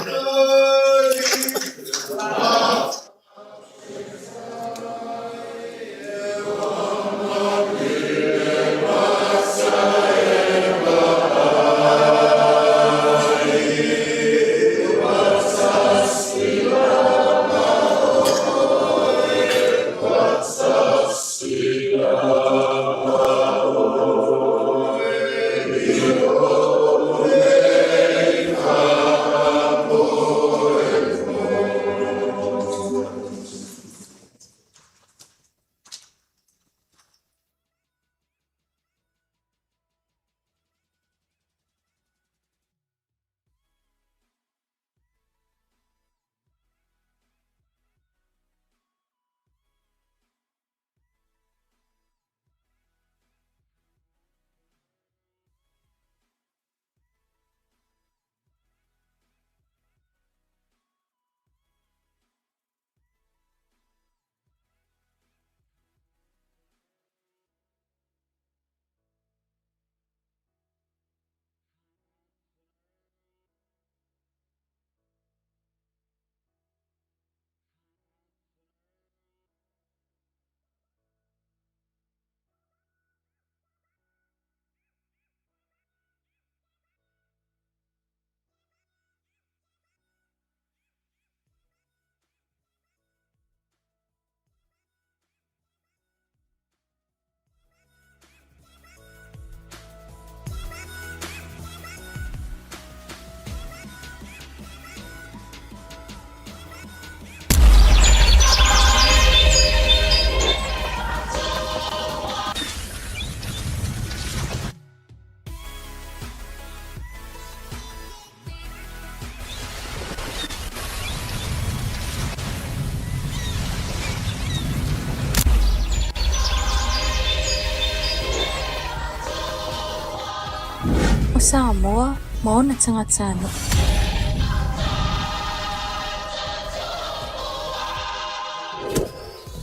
Samoa, maona tangatano.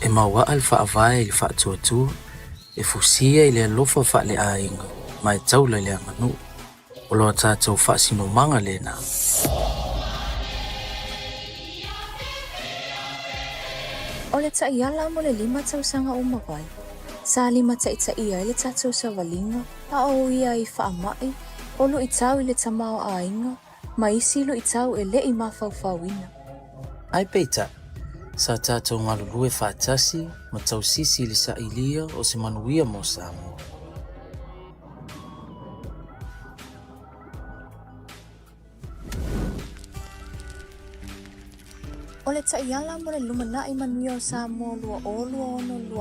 E maua al whaavai ili whaatuatua, e fusia ili alofa whaale ainga, mai taula le anganu, o loa tātou whaasino manga le nā. O le Taiala mo le 5 tausanga o mawai. Sa 5 taʻitaʻia i le tatou savalinga, a o ia i whaamaʻi, o lo i tau i le tamao ainga, ma isi lo i tau e leʻi mawhauwhauina. Ai peita, sa tātou ngalulu e whaatasi, ma tausisi ili sa ilia o se Manuia mo Samoa. O le Taiala mo le Lumanai Manuia o Samoa lua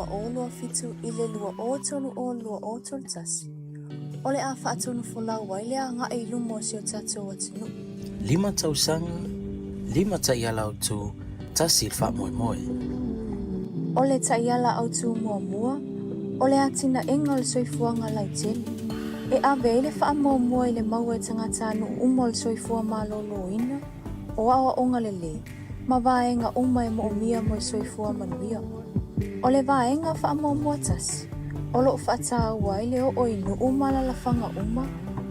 o fitu i le lua o tolu tasi. O le a whaatonu folau wai le a ngā i lumo si o tātou atinu. 5 tausanga, 5 Taiala au tū, tasi il wha moe moe. O le Taiala au tū mua, o le Atina'e le soifuanga lau tele. E awe le wha mua i le maua e tangata anu le soifua maloloina, o awa onga le le. Ma vaenga e mo mia mo soifua Manuia. O le vaenga wha mua tasi. O lo whaata wai le o inu malalafanga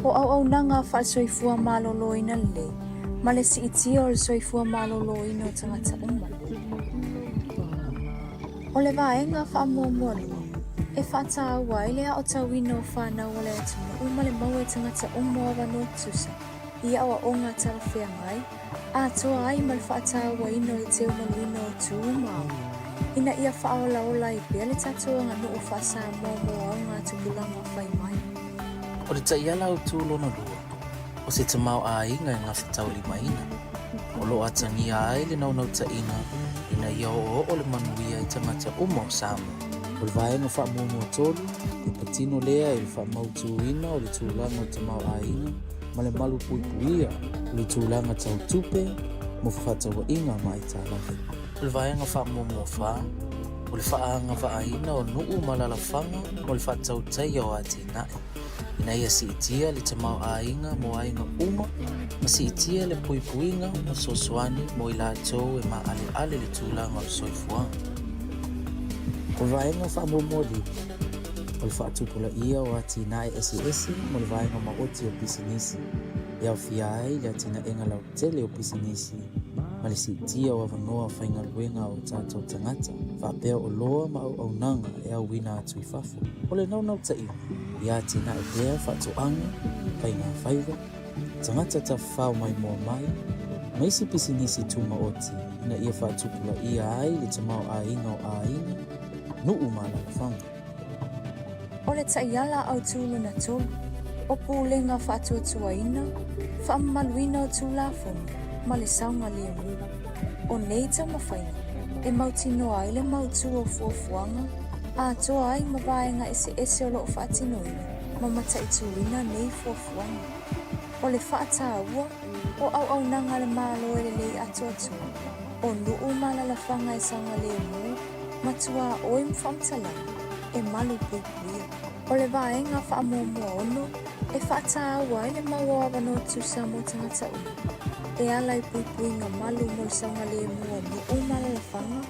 o au nanga wha soifua maloloina le. Ma le si itia o le soifua maloloina o tangata O le vaenga wha mua lua. E whaata wai le o tawina o whanau o le atuna le mau e tangata o wano tusa. Ia awa onga tarafea ngai. A toa ai mal whaatawa ino le teo maluina o tū mau. Ina ia whaola i pia le tatoa ngā o whasa mō au ngā tupulanga whai mai. O le Taiala au tū lona lua, o se tamau a inga e ngā whetau 5 ina. O lo atangia ai le naunau ta ina ia o le Manuia i tangata o Samoa. O le vaenga wha mō tolu, e patino lea i le wha mautū ina o le tūlanga o tamau a inga, ma le malu puipuia o le tūlanga tau tupe mo whatawa inga mai tālawe. O le vaenga wha mo wha, o le whaanga whaaina o nuu malalawhanga o le whatau taia o Atina'e. Ina ia si itia le tamau ainga mo ainga ma si itia le puipuinga mo sosoani mo i lātou e ma ale le tūlanga o le soifuanga. O le vaenga wha mo li, o le whaatupula ia o Atina'e esi mo le vaenga maoti o pisinisi. E au fia ai le Atina'e lau tele o pisinisi, ma le sitia o avanoa whainga luenga o tātou tangata, whapea o loa ma au nanga e au wina atu i whafu. O le naunau ta i Atina'e pea whaatoanga, whainga whaiva, tangata ta whao mai mua mai, ma isi pisinisi tu maoti, ina ia whaatupula ia ai le tamau ainga o ainga, nuu malalawhanga. O le Taiala au tūlu na tolu, o pūlenga whaatuatuaina, whaamaluina o tūlafonu, ma le saunga le mu. O nei tau mawhaina, e mautino ai le mautu o fuafuanga, a toa ai mawaenga ese o loo whaatinoina, ma mataituina nei fuafuanga. O le whaataua, o au nanga le malo e le lei atoatua, o nuu malalawhanga e saunga le mu, matua o im whamtalanga, e malu puipuia. O le vaenga whaamomua ono, e whaataua e le maua wano tusa mo tangata unu. E ala i puipuinga malu mo saunga le mua nuu malalawhanga,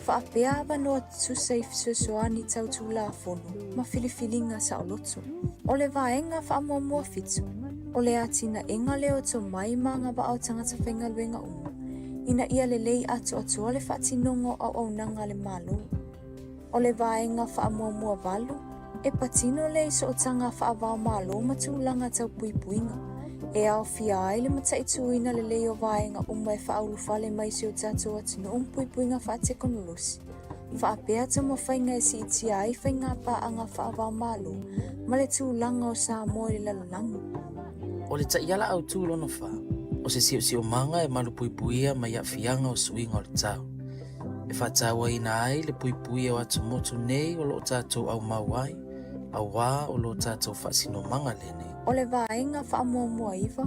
whaapea wano tusa i fisosoani tautula fono, ma filifilinga sa olotu. O le vaenga whaamomua fitu, o le Atina'e leo to mai manga ba au tangata whaingaluenga unu. Ina ia le lei atu le whaatinongo au nanga le malo. O le vaenga whaamomua valu, e patino le iso o tanga whaavao malo matulanga tau puipuinga. E au fia ai le mataituina le leo vaenga e whaaulufale mai si o tato atino puipuinga whaatekonolosi. Whaapea ta mawhainga e si itia ai whainga paanga whaavao malo, ma le tūlanga o Samoa le lalolangu. O le Taiala au tūlona wha, o se sio manga e malu puipuia mai a fianga o suinga o le tau. E whataua ina ai le puipuia o atu motu nei o lo tātou au mawai, au wā o lo tātou whaasino manga le nei. O le vaenga whaamomua iwa,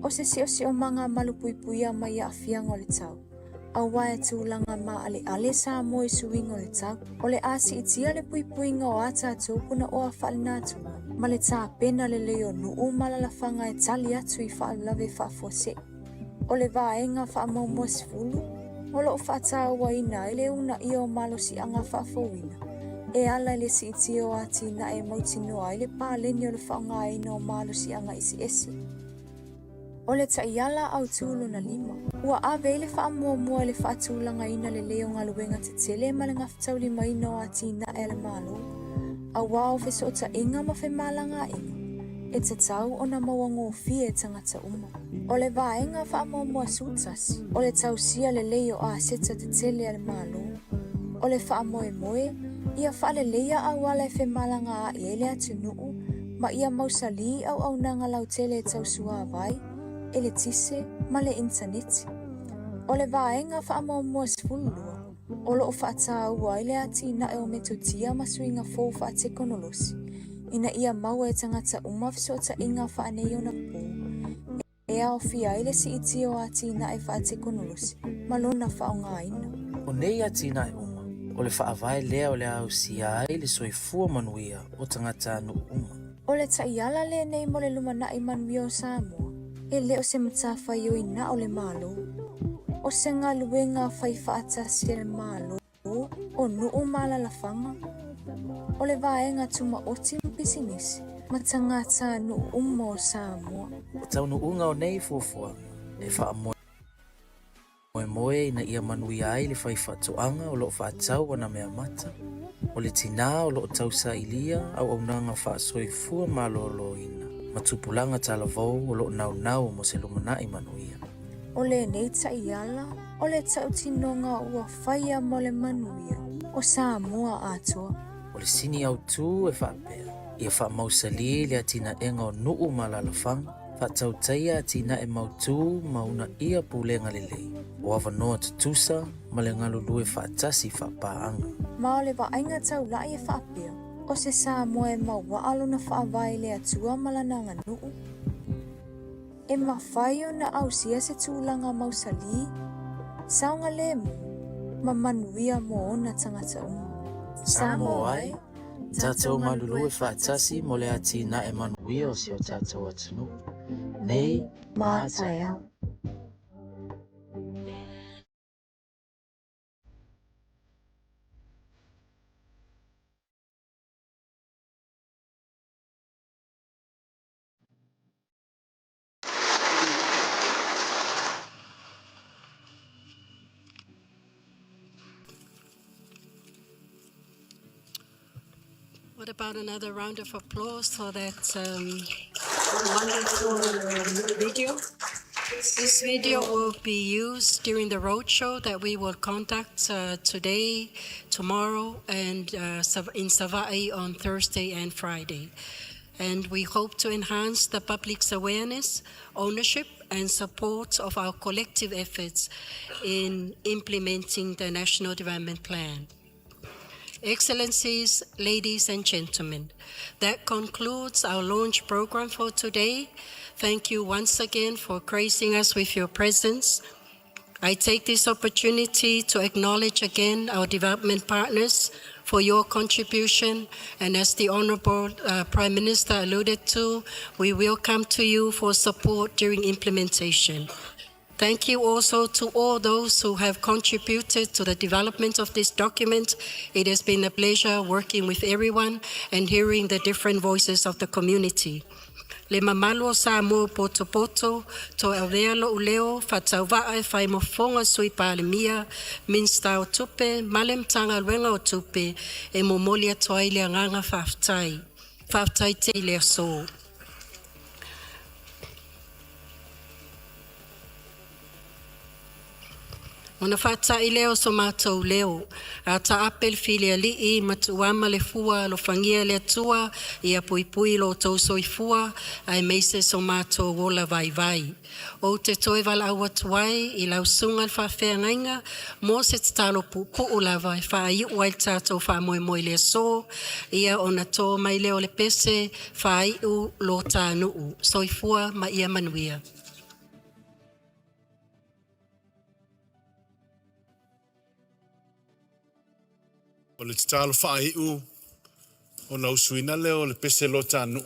o se sio manga malu puipuia mai a fianga o le tau. Awa e tūlanga ma ale Samoa i suinga o le tau. O le asi itia le puipuinga o ata tūpuna o a whalinatu. Ma le tā pena le leo nuu malalafanga e tali atu i whaalave whaafose. O le vaenga whaamaumua sifulu. O lo whaatawaina ele una i o malo si anga whaafowina. E ala le si itia o Atina'e mautinoa ele pāleni o le whaangaina o malo si anga isi esi. O le Taiala au tūlu na 5. Ua ave le whaamuamua le whaatūlanga ina le leo ngaluenga te tele ma le ngafutau 5 ina o Atina'e le malo. A wao feso ta inga ma fe malanga inga. E te tau o na mawango fie tangata uma. O le vaenga whaamuamua sutasi. O le tau sia le leo a seta te tele le malo. O le whaamoe moe. Ia whaale leia au ala e fe malanga a ele atu nuu. Ma ia mausali au nanga lau tele tau sua vai. Ele tise ma le interneti. O le vaenga whaamuamua sifulua. O lo whaata ua ile Atina'e o metotia masuinga fō whaatekonolosi. Ina ia maua e tangata umafisota inga whaanei o na pō. E ao fia ile si iti o Atina'e whaatekonolosi. Malona whaonga ina. O nei Atina'e uma, o le whaavae lea o le au sia ai le soifua Manuia o tangata anu uma. O le Taiala le nei mo le Lumanai Manuia o Samoa. E leo se matawhai o ina o le malo. O se ngā luenga whai whaatasi le malo. O nuu malalafanga. O le vaenga tuma oti mpisinisi. Matangata nuu umo o Samoa. O tau nu unga o nei fuafua, e whaamoe moe ina ia Manuia ai le whai whaatuanga o lo whaatau wana mea mata. O le tina o lo tau sa ilia au nanga whaasoifua malolo ina. Matupulanga talavou o lo nau mo se Lumanai Manuia. O le nei Taiala, o le tau tinonga ua whaia mo le Manuia, o Samoa atoa. O le sini au tū e whaapea. Ia whaamausali le Atina'e o nuu malalafanga. Whaatau taia Atina'e mautū mauna ia pulenga lelei. O awanoa tutusa ma le ngalulue whaatasi whaapaanga. Ma o le vaenga tau lai e whaapea. O se Samoa e mawalo na whaavai le atua malananga nuu. E mawhaio na ausia se tūlanga mausali. Saunga le mu, ma Manuia mo ona tangata uma. Samoa ai, tātou malulu e whaatasi mo le Atina'e Manuia o si o tātou atunu. Nei, mātaia. What about another round of applause for that wonderful video? This video will be used during the roadshow that we will conduct today, tomorrow, and in Sava'i on Thursday and Friday. And we hope to enhance the public's awareness, ownership, and support of our collective efforts in implementing the National Development Plan. Excellencies, ladies and gentlemen, that concludes our launch program for today. Thank you once again for gracing us with your presence. I take this opportunity to acknowledge again our development partners for your contribution, and as the Honourable Prime Minister alluded to, we will come to you for support during implementation. Thank you also to all those who have contributed to the development of this document. It has been a pleasure working with everyone and hearing the different voices of the community. Le mamalo sa mo poto to avelo uleo fatauva e fai mofonga sui palemia minsta o tupe malem tanga luenga o tupe e momolia toile nganga faftai te le so. Ona fata i leo so mātou leo, a ta apel fili ali I matuama le fua lo fangia le atua, I a puipui lo tau soifua, ai meise so mātou wola vai. O te toe wala awa tuai, I lau sunga al whawhea ngainga, mo se te talo puku lava e wha I uai tātou wha moe le so, ia ona tō mai leo le pese, wha I u lo tā nuu, soifua ma ia Manuia. O le talo whaiu, o na usuina leo le pese lo tanu.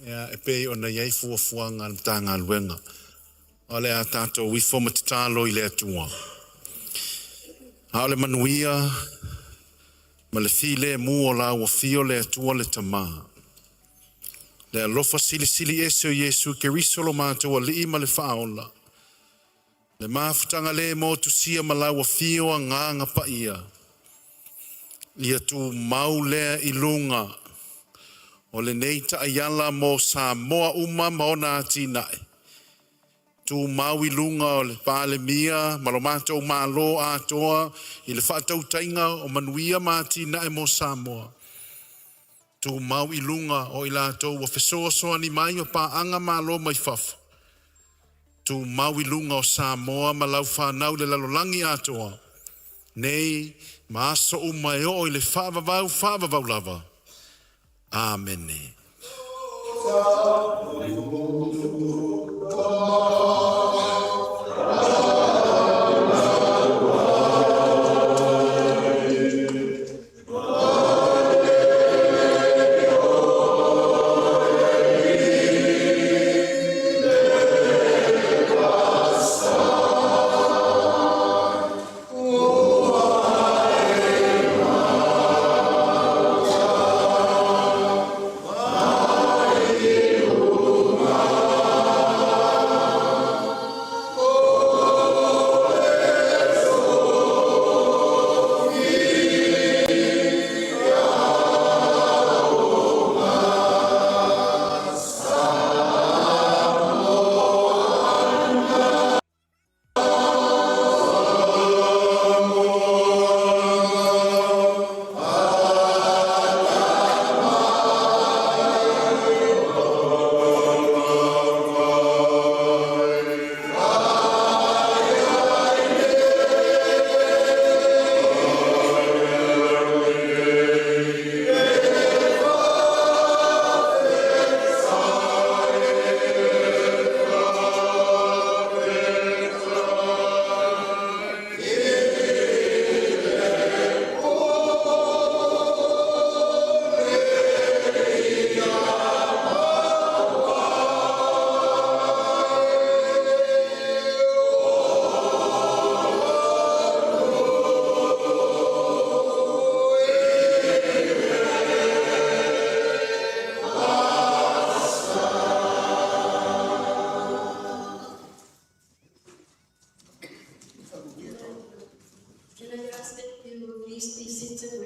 Ia e pei o na iei fuafuanga le tanga luenga. O le a tato wifo ma te talo i le atua. A o le manuia, ma le file mu o la ua fio le atua le tamaa. Le alofa sili sili ese o Yesu ke risolo mātua li ima le whaola. Le mafutanga le mo tu sia ma la ua fio a nganga pa ia. Ia tu mau lea i lunga. O le neita ayala mo Samoa uma maona Atina'e. Tu mau i lunga o le pale mia, malomato malo atoa, i le whaatau tainga o Manuia ma Atina'e mo Samoa. Tu mau i lunga o i lato wa fesoa soa ni mai o paanga malo mai fafu. Tu mau i lunga o Samoa ma lau whanau le lalolangi atoa. Nei, maaso uma e o i le whaavavau lava. Amen.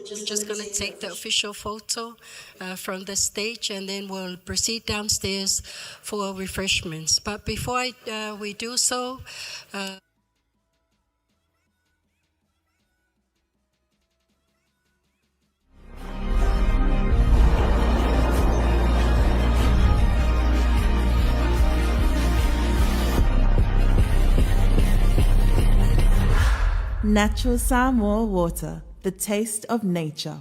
We're just going to take the official photo from the stage, and then we'll proceed downstairs for refreshments. But before we do so, Natural Samoa water, the taste of nature.